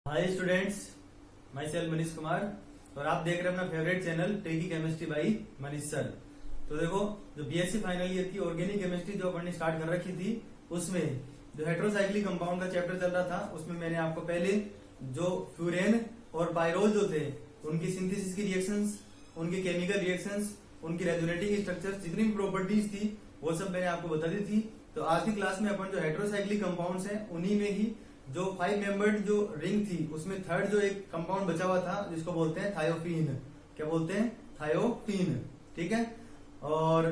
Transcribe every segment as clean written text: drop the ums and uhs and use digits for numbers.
Hi students, my self Manish Kumar और आप देख रहे हैं अपना favourite channel tricky chemistry by Manish sir. तो देखो, जो बीएससी फाइनल ईयर की ऑर्गेनिक केमिस्ट्री जो अपन ने स्टार्ट कर रखी थी, उसमें जो हेट्रोसाइक्लिक कंपाउंड का चैप्टर चल रहा था, उसमें मैंने आपको पहले जो फ्यूरेन और पायरोल जो थे उनकी सिंथेसिस की रिएक्शंस, उनके केमिकल रिएक्शंस, उनकी रेजोनेटिंग स्ट्रक्चर, जितनी भी प्रॉपर्टीज थी वो सब मैंने आपको बता दी थी। तो आज की क्लास में अपन जो हेट्रोसाइक्लिक कंपाउंड्स हैं उन्हीं में ही जो 5 मेंबर्ड जो रिंग थी उसमें थर्ड जो एक कंपाउंड बचा हुआ था जिसको बोलते हैं थायोफीन। क्या बोलते हैं? थायोफीन। ठीक है। और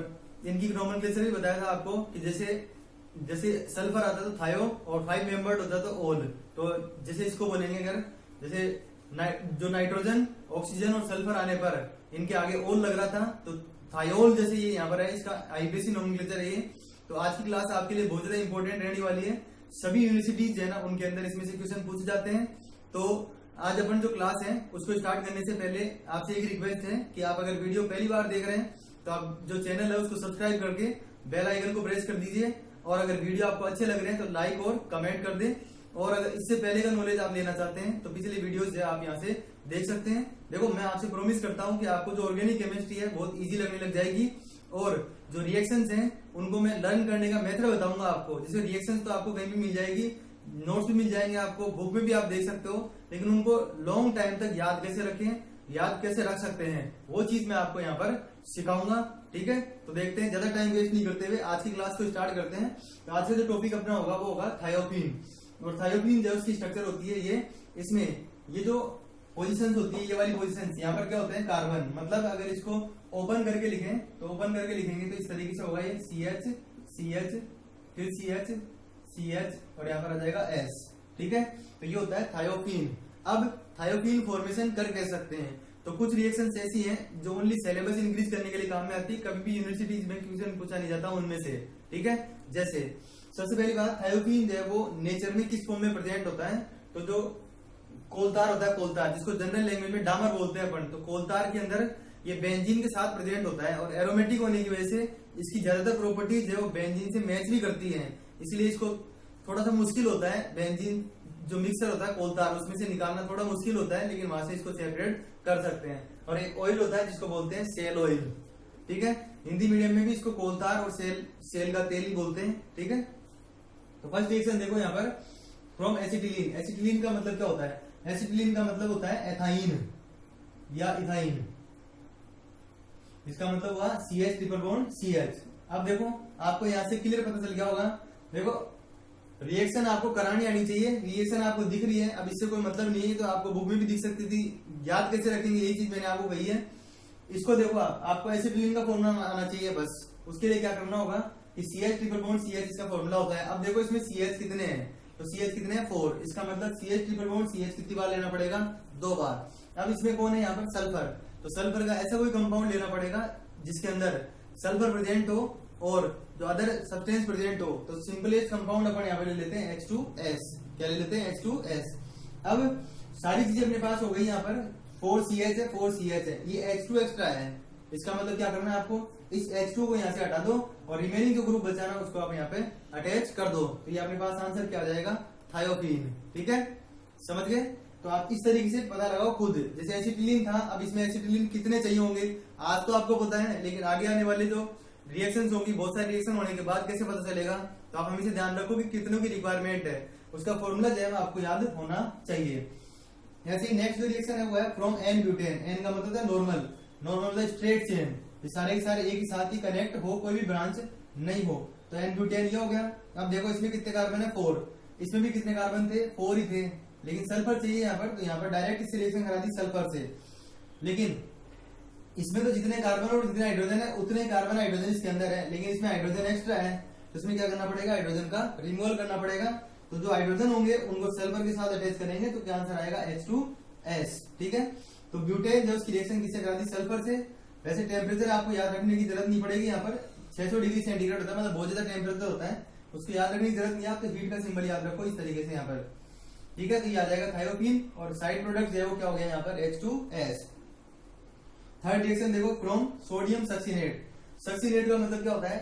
इनकी नोमेनक्लेचर भी बताया था आपको कि जैसे सल्फर आता तो थायो और 5 मेंबर्ड होता तो ओल। तो जैसे इसको बोलेंगे अगर जैसे जो नाइट्रोजन, ऑक्सीजन और सल्फर आने पर इनके आगे ओल लग रहा था तो थायोल जैसे ये यहाँ पर है, इसका आईपीसी नोमेनक्लेचर है ये। तो आज की क्लास आपके लिए बहुत ज्यादा इंपॉर्टेंट रहने वाली है। सभी यूनिवर्सिटीज है ना, उनके अंदर इसमें से क्वेश्चन पूछे जाते हैं। तो आज अपन जो क्लास है उसको स्टार्ट करने से पहले आपसे एक रिक्वेस्ट है कि आप अगर वीडियो पहली बार देख रहे हैं तो आप जो चैनल है उसको सब्सक्राइब करके बेल आइकन को प्रेस कर दीजिए। और अगर वीडियो आपको अच्छे लग रहे हैं तो लाइक और कमेंट कर दें। और अगर इससे पहले का नॉलेज आप लेना चाहते हैं तो पिछले वीडियोस जो आप यहाँ से देख सकते हैं। देखो, मैं आपसे प्रॉमिस करता हूँ कि आपको जो ऑर्गेनिक केमिस्ट्री है बहुत इजी लगने लग जाएगी। और जो रिएक्शंस हैं उनको मैं लर्न करने का मेथड बताऊंगा आपको। जैसे रिएक्शंस तो आपको कहीं भी मिल जाएगी, नोट्स भी मिल जाएंगे आपको, बुक में भी आप देख सकते हो, लेकिन उनको लॉन्ग टाइम तक याद कैसे रखें, याद कैसे रख सकते हैं, वो चीज मैं आपको यहाँ पर सिखाऊंगा। ठीक है। तो देखते हैं, ज्यादा टाइम वेस्ट नहीं करते हुए आज की क्लास को स्टार्ट करते हैं। तो आज से जो टॉपिक अपना होगा वो होगा थायोफीन। और थायोफीन जो उसकी स्ट्रक्चर होती है ये, इसमें ये जो पोजीशंस होती है, ये वाली पोजीशंस, यहाँ पर क्या होते हैं? कार्बन। मतलब अगर इसको ओपन करके लिखें तो ओपन करके लिखेंगे तो इस तरीके से होगा ये CH CH फिर CH CH और यहाँ पर आ जाएगा S। ठीक है। तो ये होता है थायोफीन। अब थायोफीन फॉर्मेशन कर कह सकते हैं तो कुछ रिएक्शंस ऐसी हैं जो ओनली सिलेबस इंक्रीज करने के लिए काम में आती है, कभी भी यूनिवर्सिटीज में क्वेश्चन पूछा नहीं जाता उनमें से। ठीक है। जैसे सबसे पहली बात, थायोफीन जो है वो नेचर में किस फॉर्म में प्रेजेंट होता है? तो जो कोलतार होता है, कोलतार जिसको जनरल लैंग्वेज में डामर बोलते हैं अपन, तो कोलतार के अंदर ये बेंजीन के साथ प्रेजेंट होता है। और एरोमेटिक होने की वजह से इसकी ज्यादातर प्रॉपर्टीज जो बेंजीन से मैच भी करती हैं, इसलिए इसको थोड़ा सा मुश्किल होता है। बेंजीन जो मिक्सर होता है कोलतार, उसमें से निकालना थोड़ा मुश्किल होता है, लेकिन वहां से इसको सेपरेट कर सकते हैं। और एक ऑयल होता है जिसको बोलते हैं सेल ऑयल। ठीक है। हिंदी मीडियम में भी इसको कोलतार और सेल का तेल ही बोलते हैं। ठीक है। तो फर्स्ट रिएक्शन देखो यहाँ पर, फ्रॉम एसिटिलीन। एसिटिलीन का मतलब क्या होता है? एसिटिलीन का मतलब होता है एथाइन या इथाइन। इसका मतलब हुआ CH ट्रिपल बॉन्ड CH। अब देखो, आपको यहाँ से क्लियर पता चल गया होगा। देखो, रिएक्शन आपको करानी आनी चाहिए, रिएक्शन आपको दिख रही है, अब इससे कोई मतलब नहीं है तो आपको बुक में भी दिख सकती थी। याद कैसे रखेंगे, यही चीज मैंने आपको कही है। इसको देखो, आपको एसिटिलीन का फॉर्मूला आना चाहिए बस। उसके लिए क्या करना होगा कि CH ट्रिपल बॉन्ड CH इसका फॉर्मूला होता है। अब देखो इसमें CH कितने हैं, तो CH कितने हैं? 4। इसका मतलब CH ट्रिपल बॉन्ड CH कितनी बार लेना पड़ेगा? 2 बार। अब इसमें कौन है यहाँ पर? सल्फर। तो सल्फर का ऐसा कोई कंपाउंड लेना पड़ेगा जिसके अंदर सल्फर प्रेजेंट हो और जो अदर सब्सटेंस प्रेजेंट हो। तो सिंपलेस्ट कंपाउंड अपन यहाँ पे ले लेते हैं H2S। क्या ले लेते हैं? H2S। अब सारी चीजें अपने पास हो गई। यहाँ पर 4CH है, 4CH है, ये H2 एक्स्ट्रा है। इसका मतलब क्या करना है आपको? इस H2 को यहाँ से हटा दो और रिमेनिंग जो ग्रुप बचाना उसको आप यहाँ पे अटैच कर दो। तो ये अपने पास आंसर क्या आ जाएगा? थायोफीन। ठीक है, समझ गए? तो आप इस तरीके से पता लगाओ खुद। जैसे एसिटिलीन था, अब इसमें एसिटिलीन कितने चाहिए होंगे आज तो आपको पता है, लेकिन आगे आने वाले जो रिएक्शंस होंगी, बहुत सारे रिएक्शन होने के बाद कैसे पता चलेगा? तो आप हमेशा ध्यान रखो कि कितनों की रिक्वायरमेंट है, उसका फॉर्मूला जो है आपको याद होना चाहिए। ऐसे नेक्स्ट जो रिएक्शन है वो है फ्रॉम एन ब्यूटेन। एन का मतलब है नॉर्मल, नॉर्मल मतलब स्ट्रेट चेन, सारे के सारे एक ही साथ ही कनेक्ट हो, कोई भी ब्रांच नहीं हो। तो एन ब्यूटेन ये हो गया। अब देखो इसमें कितने कार्बन है? 4। इसमें भी कितने कार्बन थे? 4 ही थे, लेकिन सल्फर चाहिए यहाँ पर, तो यहाँ पर डायरेक्ट इससे रिएक्शन करा दी सल्फर से। लेकिन इसमें तो जितने कार्बन और जितने हाइड्रोजन है उतने कार्बन हाइड्रोजन इसके अंदर है, लेकिन इसमें हाइड्रोजन एक्स्ट्रा है। तो इसमें क्या करना पड़ेगा? हाइड्रोजन का रिमूवल करना पड़ेगा। तो जो हाइड्रोजन होंगे उनको सल्फर के साथ अटैच करेंगे तो क्या आंसर आएगा? H2S। ठीक है। तो ब्यूटेन जो उसकी रिएक्शन किससे करा दी? सल्फर से। वैसे टेम्परेचर आपको याद रखने की जरूरत नहीं पड़ेगी। यहाँ पर 600 डिग्री सेंटीग्रेड होता है, मतलब बहुत ज्यादा टेम्परेचर होता है, उसको याद रखने की जरूरत नहीं है। आपको हीट का सिंबल याद रखो इस तरीके से यहाँ पर। ठीक है। तो ये आ जाएगा थायोफीन और साइड प्रोडक्ट जो है वो क्या हो गया यहाँ पर? H2S। थर्ड रिएक्शन देखो, फ्रॉम सोडियम सक्सीनेट। सक्सीनेट का मतलब क्या होता है?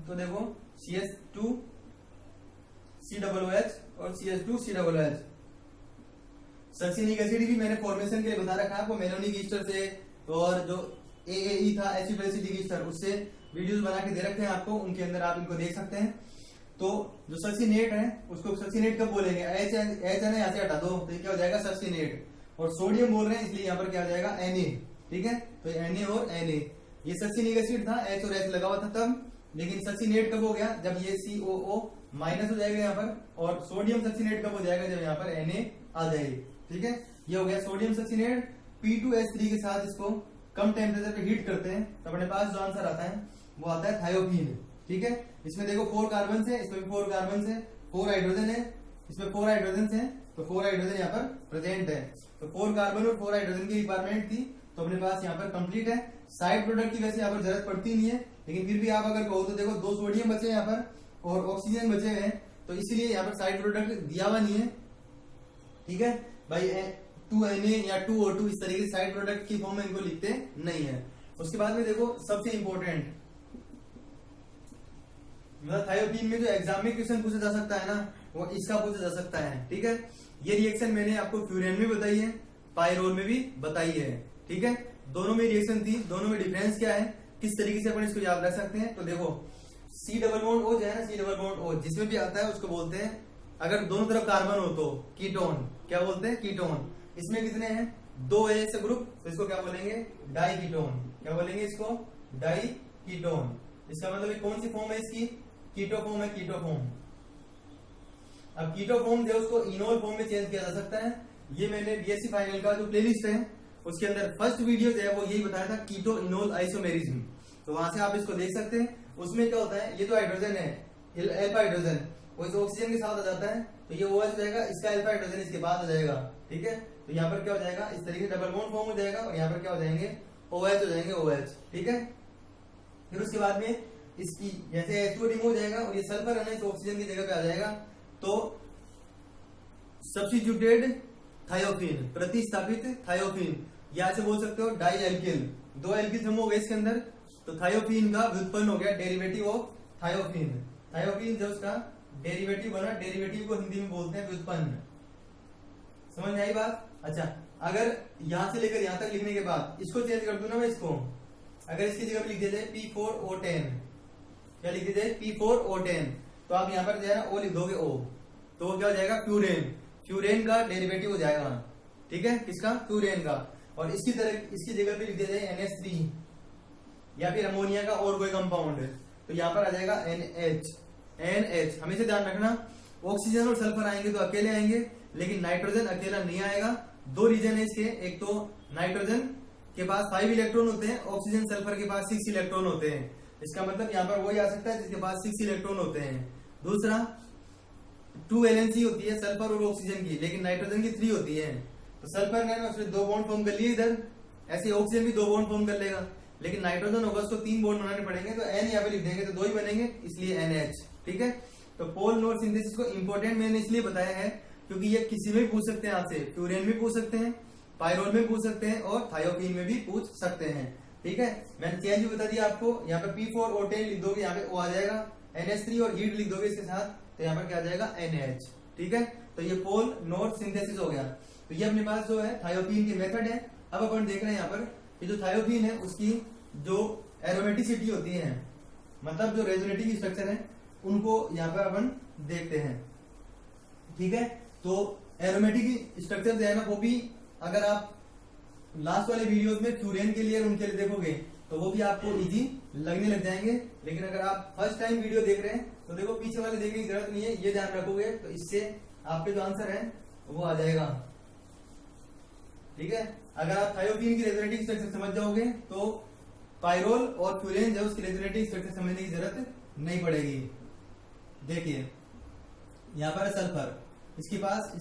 तो देखो CH2COOH और CH2COOH। सक्सिनिक एसिड भी मैंने फॉर्मेशन के लिए बता रखा है आपको, मेलोनिक ईस्टर से और जो AAE था एसिटिक ईस्टर, उससे वीडियोस बना के दे रखे हैं आपको, उनके अंदर आप इनको देख सकते हैं। तो जो सक्सिनेट है उसको सक्सिनेट कब बोलेंगे, एच है ना, यहाँ से हटा दो तो क्या हो जाएगा सक्सिनेट, और सोडियम बोल रहे हैं इसलिए यहाँ पर क्या हो जाएगा Na, ठीक है। तो Na और Na, ये सक्सिनिक एसिड था, H और H लगा हुआ था तब, लेकिन सक्सिनेट कब हो गया, जब ये COO माइनस हो जाएगा यहाँ पर, और सोडियम सक्सिनेट कब हो जाएगा, जब यहाँ पर Na आ जाएगी, ठीक है। ये हो गया सोडियम सक्सिनेट। P2H3 के साथ इसको कम टेम्परेचर पे हीट करते हैं तो अपने पास जो आंसर आता है वो आता है थायोपीन, ठीक है। इसमें देखो 4 कार्बन है, इसमें भी 4 कार्बन है, 4 हाइड्रोजन है, इसमें 4 हाइड्रोजन है, तो 4 हाइड्रोजन यहाँ पर प्रेजेंट है। तो 4 कार्बन और 4 हाइड्रोजन की रिक्वायरमेंट थी, तो अपने पास यहाँ पर कंप्लीट है। साइड प्रोडक्ट की वैसे यहाँ पर जरूरत पड़ती नहीं है, लेकिन फिर भी आप अगर कहो तो देखो 2 सोडियम बचे यहाँ पर और ऑक्सीजन बचे हुए हैं, तो इसीलिए यहाँ पर साइड प्रोडक्ट दिया हुआ नहीं है, ठीक है भाई। 2Na या 2O2 इस तरीके से साइड प्रोडक्ट की फॉर्म में इनको लिखते नहीं है। उसके बाद में देखो सबसे इंपॉर्टेंट, मतलब थायोपीन में जो एग्जाम में क्वेश्चन पूछा जा सकता है ना, वो इसका पूछा जा सकता है, ठीक है। ये रिएक्शन मैंने आपको फ्यूरेन में बताई है, पायरोल में भी बताई है, ठीक है। दोनों में रिएक्शन थी, दोनों में डिफरेंस क्या है, किस तरीके से अपन इसको याद रख सकते हैं। तो देखो C डबल बॉन्ड O जो है ना, C डबल बॉन्ड O जिसमें भी आता है उसको बोलते हैं, अगर दोनों तरफ कार्बन हो तो कीटोन, क्या बोलते हैं, कीटोन। इसमें कितने हैं, 2 ऐसे ग्रुप, तो इसको क्या बोलेंगे, डाई कीटोन, क्या बोलेंगे इसको, डाई कीटोन। इसका मतलब कौन सी फॉर्म है इसकी, कीटो फॉर्म है, कीटो फॉर्म। अब कीटो फॉर्म जो उसको इनोल फॉर्म में चेंज किया जा सकता है। ये मैंने BSc फाइनल का जो प्लेलिस्ट है उसके अंदर फर्स्ट वीडियो जो है वो यही बताया था, कीटो इनोल आइसोमेरिज्म, तो वहां से आप इसको देख सकते हैं। उसमें क्या होता है, ये जो हाइड्रोजन है अल्फा हाइड्रोजन, वो इस ऑक्सीजन के साथ आ जाता है, तो ये OH हो जाएगा, इसका अल्फा हाइड्रोजन इसके बाद आ जाएगा, ठीक है। तो यहाँ पर क्या हो जाएगा, इस तरीके से डबल बॉन्ड फॉर्म हो जाएगा, और यहाँ पर क्या हो जाएंगे, OH हो जाएंगे, OH, ठीक है। फिर उसके बाद में इसकी जैसे H2 रिमूव हो जाएगा और ये सल्फर है ना इस ऑक्सीजन की जगह पे आ जाएगा, तो सब्स्टिट्यूटेड थायोपीन, प्रतिस्थापित थायोपीन, या ऐसे बोल सकते हो डाई एल्किल, 2 एल्किल जम हो गए इसके अंदर, तो थायोपीन का व्युत्पन्न हो गया, डेरिवेटिव ऑफ थायोपीन। थायोपीन जो उसका डेरिवेटिव बना, डेरिवेटिव को हिंदी में बोलते हैं व्युत्पन्न। समझ में आई बात। अच्छा, अगर यहां से लेकर यहां तक लिखने के बाद इसको चेंज कर दूं ना मैं, इसको अगर इसकी जगह पे लिख दिया जाए P4O10, क्या लिख दिया जाए, P4O10, तो आप यहाँ पर जो है ना O लिख दोगे, O, तो वो क्या हो जाएगा, फ्यूरेन। फ्यूरेन का डेरिवेटिव हो जाएगा, ठीक है, किसका, फ्यूरेन का। और इसकी तरह इसकी जगह पे लिख दिया जाए NH3 या फिर अमोनिया का और कोई कंपाउंड, तो यहाँ पर आ जाएगा NH। हमेशा ध्यान रखना, ऑक्सीजन और सल्फर आएंगे तो अकेले आएंगे, लेकिन नाइट्रोजन अकेला नहीं आएगा। 2 रीजन है इसके, एक तो नाइट्रोजन के पास 5 इलेक्ट्रॉन होते हैं, ऑक्सीजन सल्फर के पास 6 इलेक्ट्रॉन होते हैं, इसका मतलब यहाँ पर वही आ सकता है जिसके पास 6 इलेक्ट्रॉन होते हैं। दूसरा 2 वैलेंसी होती है सल्फर और ऑक्सीजन की, लेकिन नाइट्रोजन की 3 होती है। तो सल्फर ने उसने 2 बॉन्ड फॉर्म कर लिए इधर, ऐसे ऑक्सीजन भी 2 बॉन्ड फॉर्म कर लेगा, लेकिन नाइट्रोजन होगा उसको 3 बॉन्ड बनाने पड़ेंगे, तो N यहाँ पे लिख देंगे तो 2 ही बनेंगे, इसलिए NH, ठीक है। तो पोल नोड सिंथेसिस को इंपॉर्टेंट मैंने इसलिए बताया है क्योंकि ये किसी में पूछ सकते हैं आपसे, फ्यूरेन में पूछ सकते हैं, पायरोल में पूछ सकते हैं, और थायोपीन में भी पूछ सकते हैं, ठीक है। मैंने चेंज भी बता दिया आपको, यहाँ पे P4O10 लिख दोगे, यहाँ पे O आ जाएगा, NH3 और हीट लिख दोगे इसके साथ, तो यहाँ पर क्या आ जाएगा, NH, ठीक है। तो ये पोल नोड सिंथेसिस हो गया। तो ये अपने पास जो है थायोपीन की मेथड है। अब अपन देख रहे हैं यहाँ पर कि जो थायोपीन है उसकी जो एरोमेटिसिटी होती है, मतलब जो रेजोनेटिव स्ट्रक्चर है, उनको यहाँ पर अपन देखते हैं, ठीक है। तो एरोमेटिक स्ट्रक्चर जो है ना, वो भी अगर आप लास्ट वाले वीडियोस में फ्यूरेन के लिए उनके लिए देखोगे तो वो भी आपको इजी लगने लग जाएंगे, लेकिन अगर आप फर्स्ट टाइम वीडियो देख रहे हैं तो देखो पीछे वाले देखने की जरूरत नहीं है, ये ध्यान रखोगे तो इससे आपके जो आंसर है वो आ जाएगा, ठीक है। अगर आप थायोपीन की रेजोनेटिव स्ट्रक्चर समझ जाओगे तो पायरोल और फ्यूरेन जो उसकी रेजोनेटिव स्ट्रक्चर समझने की जरूरत नहीं पड़ेगी। देखिए यहाँ पर है सल्फर, इसके पास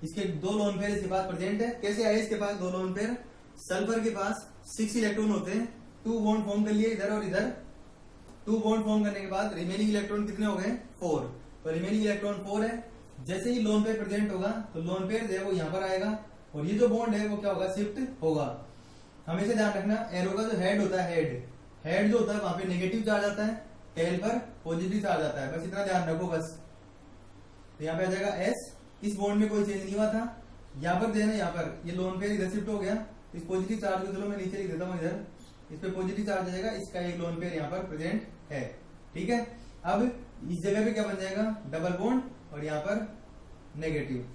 इसके 2 लोन पेयर इसके पास प्रेजेंट है। कैसे आए इसके पास 2 लोन पेयर, सल्फर के पास 6 इलेक्ट्रॉन होते हैं, 2 बॉन्ड फॉर्म कर लिए इधर और इधर, 2 बॉन्ड फॉर्म करने के बाद रिमेनिंग इलेक्ट्रॉन कितने हो गए, 4, तो रिमेनिंग इलेक्ट्रॉन 4 है। जैसे ही लोन पेयर प्रेजेंट होगा तो लोन पेयर जो है वो यहाँ पर आएगा, और ये जो बॉन्ड है वो क्या होगा, शिफ्ट होगा। हमेशा ध्यान रखना, एरो का जो हेड होता है, हेड जो होता है वहां पे नेगेटिव चार्ज आता है, टेल पर पॉजिटिव चार्ज आता है, बस इतना ध्यान रखो बस। तो यहाँ पे आ जाएगा S, इस बॉन्ड में कोई चेंज नहीं हुआ था। यहाँ पर देना, यहाँ पर ये लोन पेयर इधर शिफ्ट हो गया, इस पॉजिटिव चार्ज को चलो मैं नीचे लिख देता हूँ, इधर इस पे पॉजिटिव चार्ज आएगा, इसका एक लोन पेयर यहाँ पर प्रेजेंट है। ठीक है, अब इस जगह पे क्या बन जाएगा, डबल बॉन्ड और यहाँ पर नेगेटिव।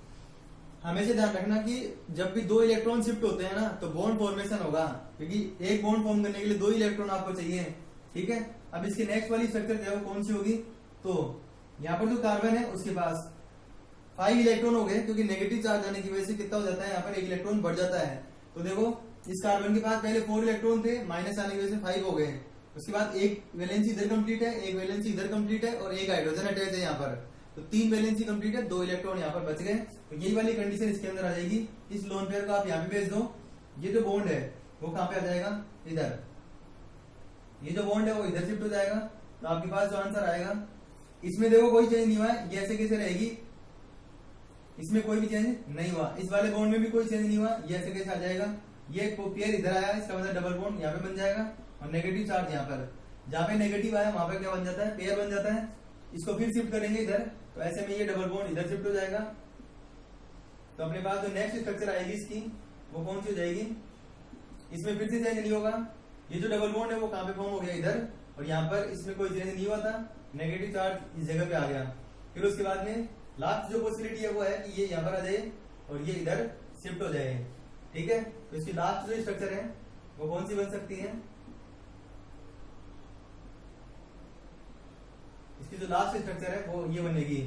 हमेशा ध्यान रखना कि जब भी दो इलेक्ट्रॉन शिफ्ट होते हैं ना तो बॉन्ड फॉर्मेशन होगा, क्योंकि एक बॉन्ड फॉर्म करने के लिए दो इलेक्ट्रॉन आपको चाहिए। ठीक है, अब इसकी नेक्स्ट वाली स्ट्रक्चर जो है वो कौन सी होगी, तो यहाँ पर जो कार्बन है उसके पास 5 इलेक्ट्रॉन हो गए, क्योंकि नेगेटिव चार्ज आने की वजह से कितना हो जाता है, यहाँ पर 1 इलेक्ट्रॉन बढ़ जाता है। तो देखो इस कार्बन के पास पहले 4 इलेक्ट्रॉन थे, माइनस आने की वजह से 5 हो गए। उसके बाद एक वैलेंसी इधर कंप्लीट है, एक वैलेंसी इधर कंप्लीट है और एक हाइड्रोजन अटैच है यहाँ पर, तो 3 वैलेंसी कंप्लीट है, 2 इलेक्ट्रॉन यहाँ पर बच गए। तो यही वाली कंडीशन इसके अंदर आ जाएगी। इस लोन पेयर को आप यहाँ पे भेज दो, ये जो बॉन्ड है वो कहाँ पे आ जाएगा, इधर, ये जो बॉन्ड है वो इधर शिफ्ट हो जाएगा। तो आपके पास जो आंसर आएगा, इसमें देखो कोई चेंज नहीं हुआ है, ये ऐसे कैसे रहेगी, इसमें कोई भी चेंज नहीं हुआ, इस वाले बॉन्ड में भी कोई चेंज नहीं हुआ, ये ऐसे कैसे आ जाएगा, ये पेयर इधर आया, इसका मतलब डबल बॉन्ड यहाँ पे बन जाएगा और नेगेटिव चार्ज यहाँ पर, जहाँ पे नेगेटिव आया वहां पे क्या बन जाता है, पेयर बन जाता है। इसको फिर शिफ्ट करेंगे इधर, तो ऐसे में ये डबल बॉन्ड इधर शिफ्ट हो जाएगा। तो अपने पास जो नेक्स्ट स्ट्रक्चर आएगी इसकी वो कौन सी हो जाएगी, इसमें फिर से चेंज नहीं होगा, ये जो डबल बॉन्ड है वो कहाँ पे फॉर्म हो गया, इधर, और यहाँ पर इसमें कोई चेंज नहीं हुआ था, नेगेटिव चार्ज इस जगह पे आ गया। फिर उसके बाद में लास्ट जो पॉसिबिलिटी है वो है कि ये यहाँ पर आ जाए और ये इधर शिफ्ट हो जाए। ठीक है, तो इसकी लास्ट जो स्ट्रक्चर है वो कौन सी बन सकती है, इसकी जो लास्ट स्ट्रक्चर है वो ये बनेगी।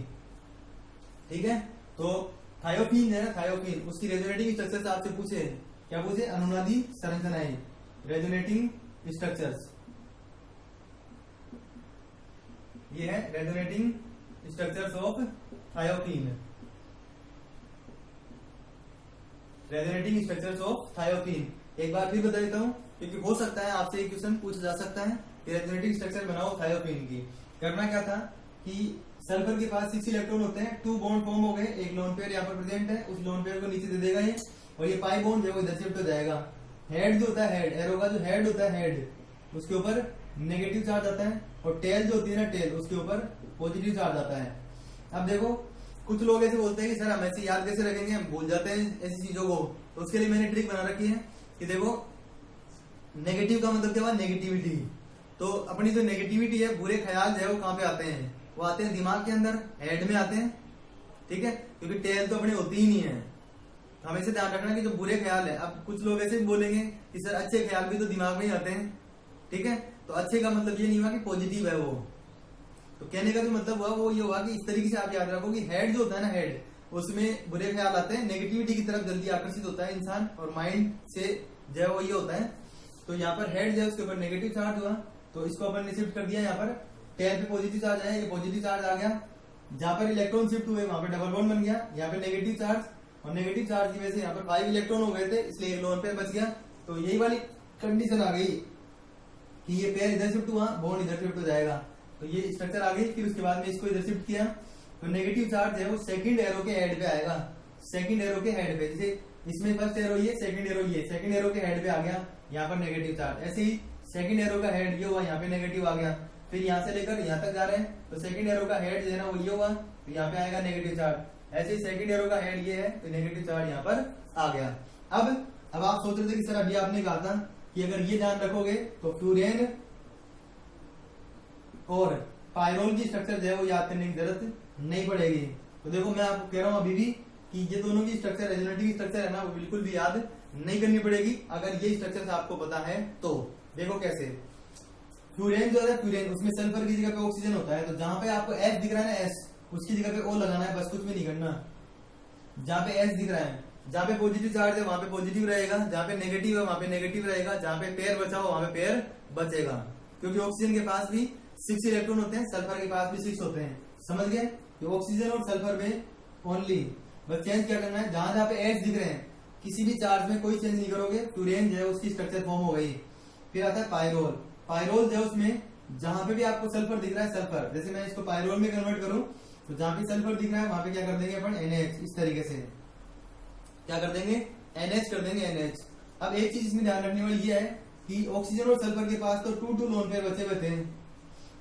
ठीक है, तो थायोफीन है ना, थायोफीन, उसकी रेजोनेटिंग स्ट्रक्चर आपसे पूछे, क्या पूछे, अनुनादी संरचनाएं, रेजोनेटिंग स्ट्रक्चर्स, ये है resonating structures of thiophene, resonating structures of thiophene. एक बार फिर बता देता हूँ, क्योंकि हो सकता है आपसे एक क्वेश्चन पूछा जा सकता है कि रेजोनेटिंग स्ट्रक्चर बनाओ थायोफीन की। करना क्या था कि सल्फर के पास 6 इलेक्ट्रॉन होते हैं, 2 बॉन्ड फॉर्म हो गए, एक लोन पेयर यहाँ पर प्रेजेंट है, उस लोन पेयर को नीचे दे देगा ये, और ये पाई बॉन्ड है वो इधर शिफ्ट हो जाएगा। हेड जो होता है, हेड एरो का जो हेड होता है, हेड उसके ऊपर नेगेटिव चार्ज आता है, और टेल जो होती है ना, टेल, उसके ऊपर पॉजिटिव चार्ज आता है। अब देखो कुछ लोग ऐसे बोलते हैं कि सर हम ऐसे याद कैसे रखेंगे, हम भूल जाते हैं ऐसी चीजों को, तो उसके लिए मैंने ट्रिक बना रखी है कि देखो नेगेटिव का मतलब क्या हुआ, नेगेटिविटी। तो अपनी जो नेगेटिविटी है, बुरे ख्याल जो है वो कहाँ पे आते हैं, वो आते हैं दिमाग के अंदर, हेड में आते हैं। ठीक है, क्योंकि टेल तो अपनी होती ही नहीं है। हमेशा ध्यान रखना कि जो बुरे ख्याल है, अब कुछ लोग ऐसे भी बोलेंगे कि सर अच्छे ख्याल भी तो दिमाग में ही आते हैं। ठीक है, तो अच्छे का मतलब ये नहीं हुआ कि पॉजिटिव है वो, तो कहने का जो मतलब हुआ वो ये हुआ कि इस तरीके से आप याद रखो कि हेड जो होता है ना, हेड, उसमें बुरे ख्याल आते हैं, नेगेटिविटी की तरफ जल्दी आकर्षित होता है इंसान, और माइंड से जो है वो ये होता है। तो यहाँ पर हेड जो है उसके ऊपर नेगेटिव चार्ज हुआ, तो इसको अपन ने शिफ्ट कर दिया, यहाँ पर टेल पे पॉजिटिव चार्ज आया, ये पॉजिटिव चार्ज आ गया, जहां पर इलेक्ट्रॉन शिफ्ट हुए वहां पे डबल बॉन्ड बन गया, यहाँ पे नेगेटिव चार्ज, और नेगेटिव चार्ज की वजह से यहाँ पर 5 इलेक्ट्रॉन हो गए थे, इसलिए एक लोन पेयर बच गया। तो यही वाली कंडीशन आ गई कि ये पेयर इधर शिफ्ट हुआ, बॉन्ड इधर शिफ्ट हो जाएगा, तो ये स्ट्रक्चर आ गई। फिर उसके बाद में इसको इधर शिफ्ट किया, तो नेगेटिव चार्ज है वो सेकंड एरो के हेड पे आएगा, सेकंड एरो के हेड पे, जैसे इसमें फर्स्ट एरो ये, सेकंड एरो ये, सेकंड एरो के हेड पे आ गया यहाँ पर नेगेटिव चार्ज। ऐसे ही सेकंड एरो का हेड ये हुआ, यहाँ पे नेगेटिव आ गया, फिर यहाँ से लेकर यहाँ तक जा रहे हैं, तो सेकंड एरो का हेड जो है ना वो ये हुआ, तो यहाँ पे आएगा नेगेटिव चार्ज। ऐसे ही सेकंड एरो का हेड ये है, तो नेगेटिव चार्ज यहाँ पर आ गया। अब आप सोच रहे थे कि सर अभी आपने कहा था कि अगर ये ध्यान रखोगे तो फ्यूरेन और पायरोल की स्ट्रक्चर जो है वो याद करने की जरूरत नहीं पड़ेगी। तो देखो मैं आपको कह रहा हूं अभी भी कि ये दोनों की स्ट्रक्चर, रेजोनेटिव स्ट्रक्चर है ना, वो बिल्कुल भी याद नहीं करनी पड़ेगी अगर ये स्ट्रक्चर आपको पता है तो। देखो कैसे, फ्यूरेन जो है, फ्यूरेन उसमें सल्फर की जगह पे ऑक्सीजन होता है, तो जहां पे आपको एस दिख रहा है ना, एस, उसकी जगह पे ओ लगाना है, बस कुछ भी नहीं करना। जहां पे एस दिख रहा है, जहां पे पॉजिटिव चार्ज है वहां पे पॉजिटिव रहेगा, जहां पे नेगेटिव है वहां पे नेगेटिव रहेगा, जहां पे पेयर बचा हो वहां पे पेयर बचेगा, क्योंकि ऑक्सीजन के पास भी 6 इलेक्ट्रॉन होते हैं, सल्फर के पास भी 6 होते हैं। समझ गए, तो ऑक्सीजन और सल्फर में ओनली बस चेंज क्या करना है, जहां जहां पे एस दिख रहे हैं किसी भी चार्ज में कोई चेंज नहीं करोगे, फ्यूरेन जो है उसकी स्ट्रक्चर फॉर्म हो गई। फिर आता है पायरोल, पायरोल जो है उसमें जहां पे भी आपको सल्फर दिख रहा है, सल्फर, जैसे मैं इसको पायरोल में कन्वर्ट करूं तो जहां पे सल्फर दिख रहा है वहां पे क्या कर देंगे अपन, NH, इस तरीके से क्या कर देंगे, NH कर देंगे, NH। अब एक चीज इसमें ध्यान रखने वाली ये है कि ऑक्सीजन और सल्फर के पास तो 2-2 लोन पेयर बचे हुए थे,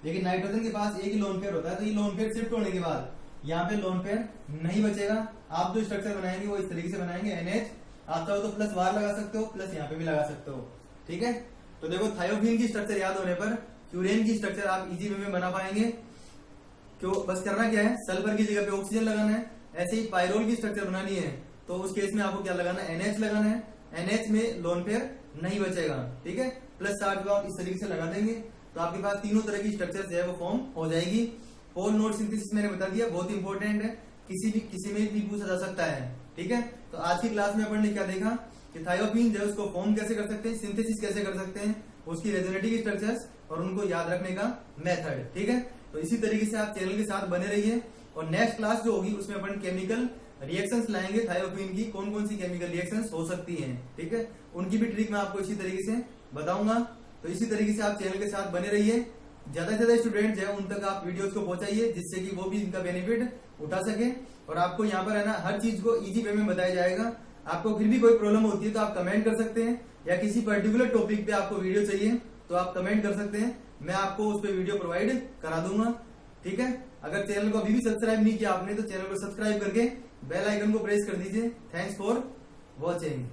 लेकिन नाइट्रोजन के पास एक ही लोन पेयर होता है, तो ये लोन पेयर शिफ्ट होने के बाद यहाँ पे लोन पेयर नहीं बचेगा। आप जो स्ट्रक्चर बनाएंगे वो इस तरीके से बनाएंगे, NH आता हो तो प्लस बार लगा सकते हो, प्लस यहाँ पे भी लगा सकते हो। ठीक है, तो देखो थायोफीन की स्ट्रक्चर याद होने पर फ्यूरेन की स्ट्रक्चर आप इजी वे में बना पाएंगे। क्यों, बस करना क्या है, सल्फर की जगह पे ऑक्सीजन लगाना है। ऐसे ही पायरोल की स्ट्रक्चर बनानी है तो उस केस में आपको क्या लगाना है, NH लगाना है। NH में लोन पेयर नहीं बचेगा। ठीक है, प्लस चार्ज को आप इस तरीके से लगा देंगे तो आपके पास तीनों तरह की स्ट्रक्चर जो है वो फॉर्म हो जाएगी। पोल नोड सिंथेसिस मैंने बता दिया, बहुत इंपॉर्टेंट है, किसी में भी पूछा जा सकता है। ठीक है, तो आज की क्लास में अपन ने क्या देखा कि थायोफीन जो है उसको फॉर्म कैसे कर सकते हैं, सिंथेसिस कैसे कर सकते हैं, उसकी रेजोनेटिव स्ट्रक्चर्स और उनको याद रखने का मेथड। ठीक है, तो इसी तरीके से आप चैनल के साथ बने रहिए और नेक्स्ट क्लास जो होगी उसमें अपन केमिकल रिएक्शंस लाएंगे थायोफीन की, कौन कौन सी केमिकल रिएक्शंस हो सकती हैं। ठीक है, उनकी भी ट्रिक मैं आपको इसी तरीके से बताऊंगा। तो इसी तरीके से आप चैनल के साथ बने रहिए, ज्यादा से ज्यादा स्टूडेंट जो है उन तक आप वीडियोस को पहुंचाइए जिससे कि वो भी इनका बेनिफिट उठा सके। और आपको यहाँ पर है ना हर चीज को इजी वे में बताया जाएगा। आपको फिर भी कोई प्रॉब्लम होती है तो आप कमेंट कर सकते हैं, या किसी पर्टिकुलर टॉपिक पे आपको वीडियो चाहिए तो आप कमेंट कर सकते हैं, मैं आपको उस पर वीडियो प्रोवाइड करा दूंगा। ठीक है, अगर चैनल को अभी भी सब्सक्राइब नहीं किया आपने तो चैनल को सब्सक्राइब करके बेल आइकन को प्रेस कर दीजिए। Thanks for watching.